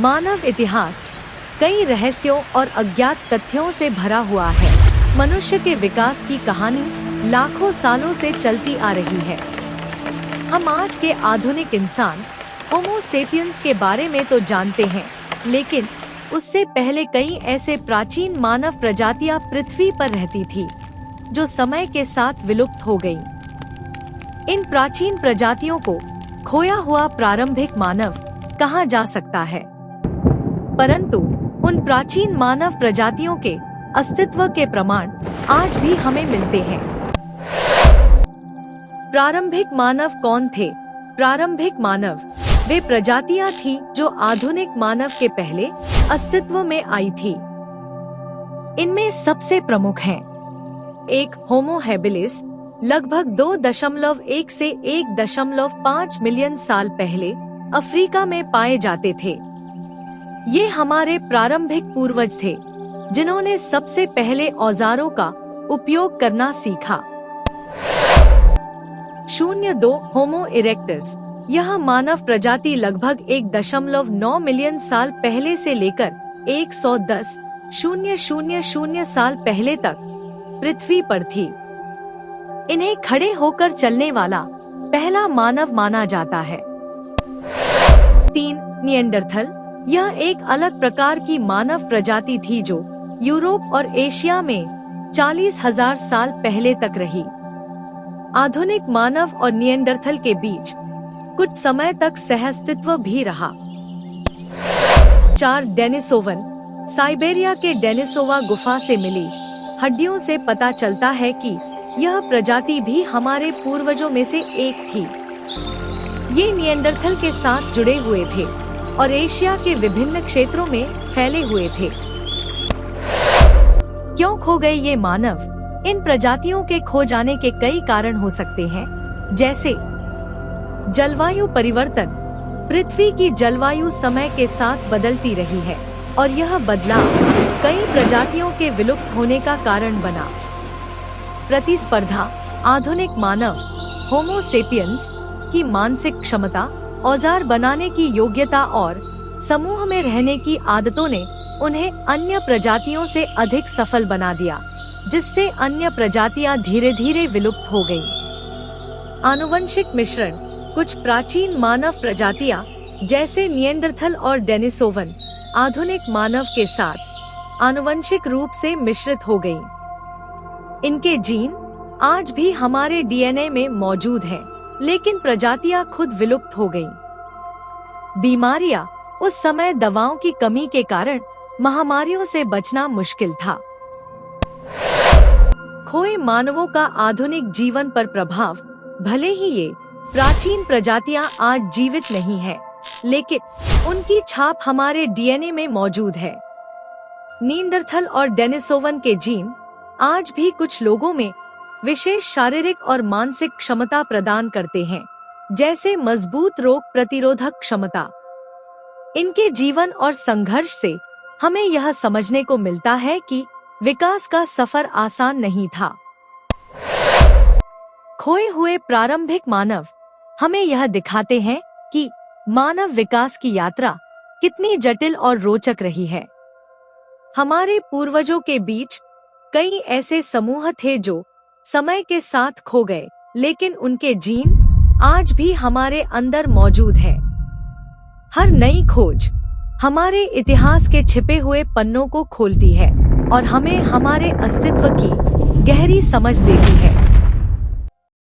मानव इतिहास कई रहस्यों और अज्ञात तथ्यों से भरा हुआ है। मनुष्य के विकास की कहानी लाखों सालों से चलती आ रही है। हम आज के आधुनिक इंसान होमो सेपियंस के बारे में तो जानते हैं, लेकिन उससे पहले कई ऐसे प्राचीन मानव प्रजातियां पृथ्वी पर रहती थी जो समय के साथ विलुप्त हो गईं। इन प्राचीन प्रजातियों को खोया हुआ प्रारंभिक मानव कहा जा सकता है, परंतु उन प्राचीन मानव प्रजातियों के अस्तित्व के प्रमाण आज भी हमें मिलते हैं। प्रारंभिक मानव कौन थे? प्रारंभिक मानव वे प्रजातियां थी जो आधुनिक मानव के पहले अस्तित्व में आई थी। इनमें सबसे प्रमुख हैं: 1. होमो हैबिलिस, लगभग 2.1 से 1.5 मिलियन साल पहले अफ्रीका में पाए जाते थे। ये हमारे प्रारंभिक पूर्वज थे जिन्होंने सबसे पहले औजारों का उपयोग करना सीखा। 2. होमो इरेक्टस, यह मानव प्रजाति लगभग 1.9 मिलियन साल पहले से लेकर 110,000 साल पहले तक पृथ्वी पर थी। इन्हें खड़े होकर चलने वाला पहला मानव माना जाता है। 3. निएंडरथल, यह एक अलग प्रकार की मानव प्रजाति थी जो यूरोप और एशिया में 40,000 साल पहले तक रही। आधुनिक मानव और निएंडरथल के बीच कुछ समय तक सहअस्तित्व भी रहा। 4. डेनिसोवन, साइबेरिया के डेनिसोवा गुफा से मिली हड्डियों से पता चलता है कि यह प्रजाति भी हमारे पूर्वजों में से एक थी। ये निएंडरथल के साथ जुड़े हुए थे और एशिया के विभिन्न क्षेत्रों में फैले हुए थे। क्यों खो गए ये मानव? इन प्रजातियों के खो जाने के कई कारण हो सकते हैं, जैसे जलवायु परिवर्तन। पृथ्वी की जलवायु समय के साथ बदलती रही है और यह बदलाव कई प्रजातियों के विलुप्त होने का कारण बना। प्रतिस्पर्धा, आधुनिक मानव होमो सेपियंस की मानसिक क्षमता, औजार बनाने की योग्यता और समूह में रहने की आदतों ने उन्हें अन्य प्रजातियों से अधिक सफल बना दिया, जिससे अन्य प्रजातियां धीरे धीरे विलुप्त हो गईं। आनुवंशिक मिश्रण, कुछ प्राचीन मानव प्रजातियां जैसे निएंडरथल और डेनिसोवन आधुनिक मानव के साथ आनुवंशिक रूप से मिश्रित हो गईं। इनके जीन आज भी हमारे डीएनए में मौजूद हैं, लेकिन प्रजातियां खुद विलुप्त हो गईं। बीमारियां, उस समय दवाओं की कमी के कारण महामारियों से बचना मुश्किल था। खोए मानवों का आधुनिक जीवन पर प्रभाव, भले ही ये प्राचीन प्रजातियां आज जीवित नहीं हैं, लेकिन उनकी छाप हमारे डीएनए में मौजूद है। निएंडरथल और डेनिसोवन के जीन आज भी कुछ लोगों में विशेष शारीरिक और मानसिक क्षमता प्रदान करते हैं, जैसे मजबूत रोग प्रतिरोधक क्षमता। इनके जीवन और संघर्ष से हमें यह समझने को मिलता है कि विकास का सफर आसान नहीं था। खोए हुए प्रारंभिक मानव हमें यह दिखाते हैं कि मानव विकास की यात्रा कितनी जटिल और रोचक रही है। हमारे पूर्वजों के बीच कई ऐसे समूह थे जो समय के साथ खो गए, लेकिन उनके जीन आज भी हमारे अंदर मौजूद है। हर नई खोज हमारे इतिहास के छिपे हुए पन्नों को खोलती है और हमें हमारे अस्तित्व की गहरी समझ देती है।